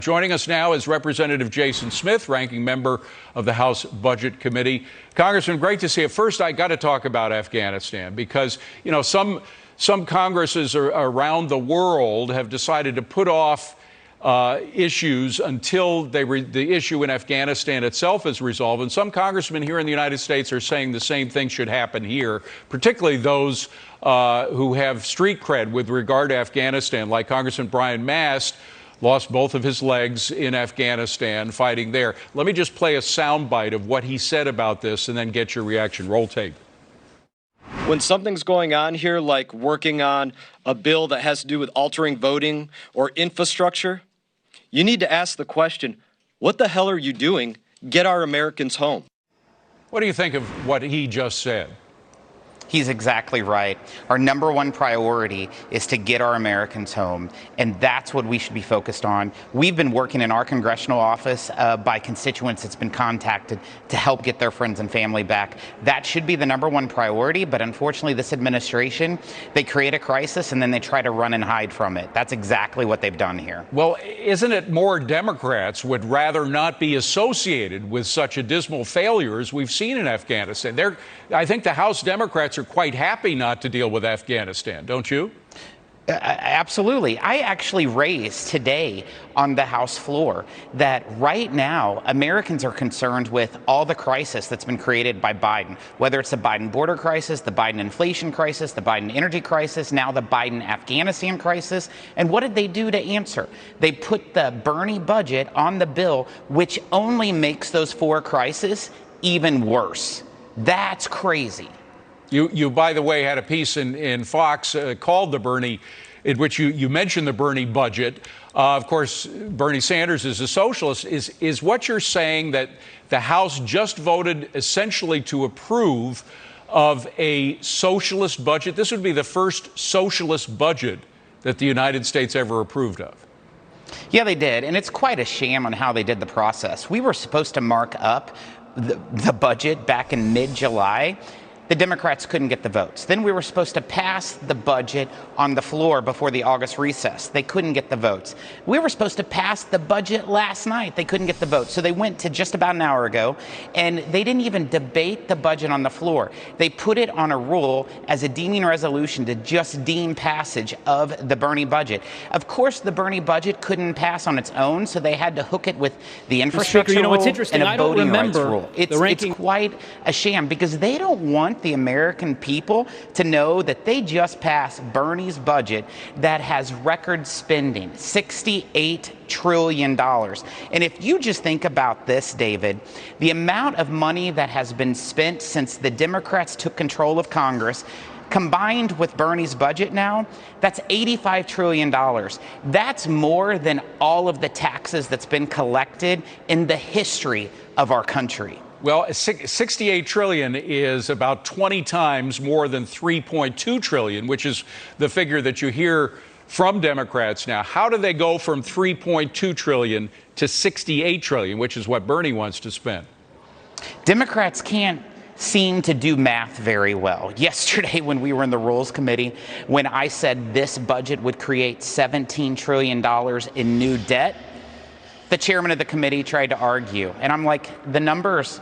Joining us now is Representative Jason Smith, ranking member of the House Budget Committee. Congressman, great to see you. First, I got to talk about Afghanistan because, you know, some Congresses around the world have decided to put off issues until the issue in Afghanistan itself is resolved. And some congressmen here in the United States are saying the same thing should happen here, particularly those who have street cred with regard to Afghanistan, like Congressman Brian Mast. Lost both of his legs in Afghanistan fighting there. Let me just play a soundbite of what he said about this and then get your reaction. Roll tape. When something's going on here, like working on a bill that has to do with altering voting or infrastructure, you need to ask the question, what the hell are you doing? Get our Americans home. What do you think of what he just said? He's exactly right. Our number one priority is to get our Americans home, and that's what we should be focused on. We've been working in our congressional office by constituents that's been contacted to help get their friends and family back. That should be the number one priority, but unfortunately this administration, they create a crisis and then they try to run and hide from it. That's exactly what they've done here. Well, isn't it more Democrats would rather not be associated with such a dismal failure as we've seen in Afghanistan? I think the House Democrats are quite happy not to deal with Afghanistan, don't you? Absolutely. I actually raised today on the House floor that right now Americans are concerned with all the crisis that's been created by Biden, whether it's the Biden border crisis, the Biden inflation crisis, the Biden energy crisis, now the Biden Afghanistan crisis. And what did they do to answer? They put the Bernie budget on the bill, which only makes those four crises even worse. That's crazy. You, by the way, had a piece in Fox called the Bernie, in which you mentioned the Bernie budget. Of course, Bernie Sanders is a socialist. Is what you're saying that the House just voted essentially to approve of a socialist budget? This would be the first socialist budget that the United States ever approved of. Yeah, they did. And it's quite a sham on how they did the process. We were supposed to mark up the budget back in mid-July. The Democrats couldn't get the votes. Then we were supposed to pass the budget on the floor before the August recess. They couldn't get the votes. We were supposed to pass the budget last night. They couldn't get the votes. So they went to just about an hour ago, and they didn't even debate the budget on the floor. They put it on a rule as a deeming resolution to just deem passage of the Bernie budget. Of course, the Bernie budget couldn't pass on its own, so they had to hook it with the infrastructure Speaker, rule it's interesting. and a voting rights remember rule. It's quite a sham because they don't want the American people to know that they just passed Bernie's budget that has record spending, $68 trillion. And if you just think about this, David, the amount of money that has been spent since the Democrats took control of Congress, combined with Bernie's budget now, that's $85 trillion. That's more than all of the taxes that's been collected in the history of our country. Well, 68 trillion is about 20 times more than 3.2 trillion, which is the figure that you hear from Democrats now. How do they go from 3.2 trillion to 68 trillion, which is what Bernie wants to spend? Democrats can't seem to do math very well. Yesterday, when we were in the Rules Committee, when I said this budget would create $17 trillion in new debt, the chairman of the committee tried to argue. And I'm like, the numbers,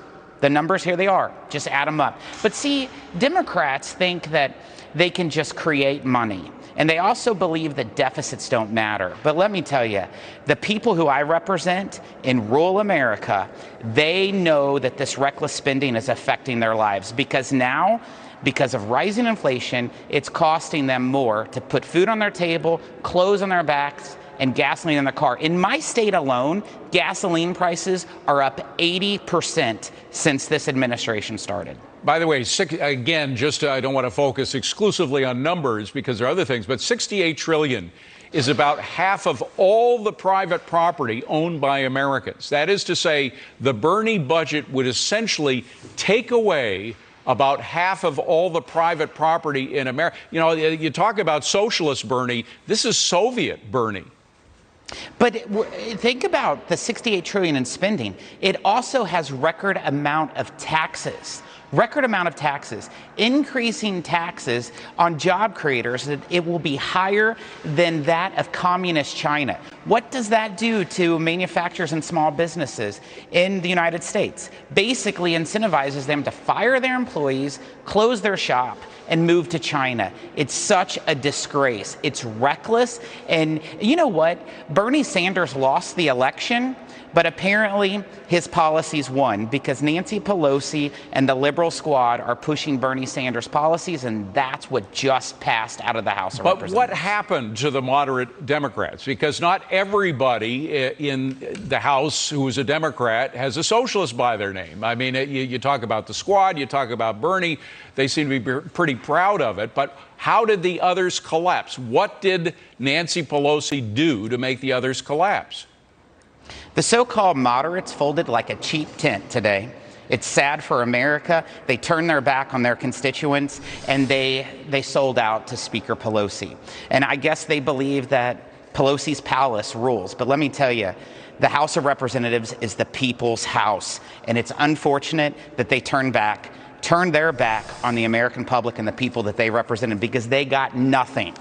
here they are. Just add them up. But see, Democrats think that they can just create money. And they also believe that deficits don't matter. But let me tell you, the people who I represent in rural America, they know that this reckless spending is affecting their lives because now, because of rising inflation, it's costing them more to put food on their table, clothes on their backs, and gasoline in the car. In my state alone, gasoline prices are up 80% since this administration started. By the way, again, I don't want to focus exclusively on numbers because there are other things, but 68 trillion is about half of all the private property owned by Americans. That is to say, the Bernie budget would essentially take away about half of all the private property in America. You know, you talk about socialist Bernie, this is Soviet Bernie. But think about the $68 trillion in spending. It also has record amount of taxes Record amount of taxes, increasing taxes on job creators, that it will be higher than that of communist China. What does that do to manufacturers and small businesses in the United States? Basically incentivizes them to fire their employees, close their shop, and move to China. It's such a disgrace. It's reckless. And you know what? Bernie Sanders lost the election, but apparently his policies won because Nancy Pelosi and the liberal squad are pushing Bernie Sanders' policies, and that's what just passed out of the House of Representatives. But what happened to the moderate Democrats? Because not everybody in the House who is a Democrat has a socialist by their name. I mean, you talk about the squad, you talk about Bernie, they seem to be pretty proud of it. But how did the others collapse? What did Nancy Pelosi do to make the others collapse? The so-called moderates folded like a cheap tent today. It's sad for America. They turned their back on their constituents, and they sold out to Speaker Pelosi. And I guess they believe that Pelosi's palace rules. But let me tell you, the House of Representatives is the people's house, and it's unfortunate that they turned their back on the American public and the people that they represented, because they got nothing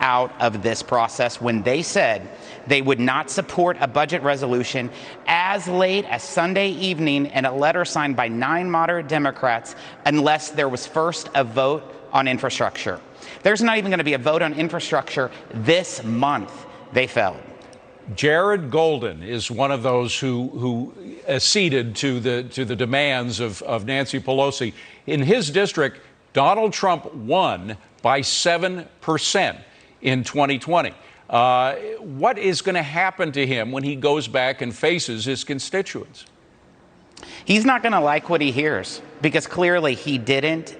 out of this process when they said they would not support a budget resolution as late as Sunday evening in a letter signed by 9 moderate Democrats unless there was first a vote on infrastructure. There's not even going to be a vote on infrastructure this month. They failed. Jared Golden is one of those who acceded to the demands of Nancy Pelosi. In his district, Donald Trump won by 7% in 2020. What is going to happen to him when he goes back and faces his constituents? He's not going to like what he hears, because clearly he didn't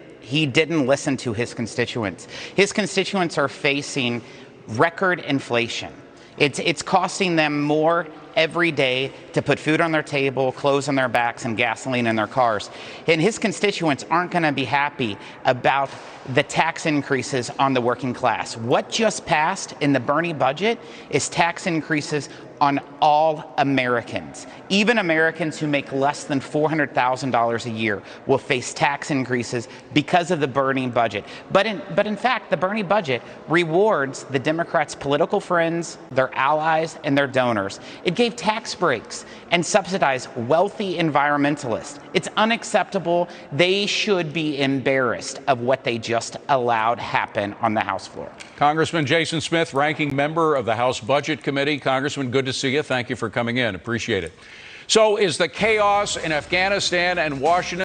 listen to his constituents. His constituents are facing record inflation. It's costing them more every day to put food on their table, clothes on their backs, and gasoline in their cars. And his constituents aren't going to be happy about the tax increases on the working class. What just passed in the Bernie budget is tax increases on all Americans. Even Americans who make less than $400,000 a year will face tax increases because of the Bernie budget. But in fact, the Bernie budget rewards the Democrats' political friends, their allies, and their donors. It gave tax breaks and subsidized wealthy environmentalists. It's unacceptable. They should be embarrassed of what they just allowed happen on the House floor. Congressman Jason Smith, ranking member of the House Budget Committee. Congressman, good to see you. Thank you for coming in. Appreciate it. So is the chaos in Afghanistan and Washington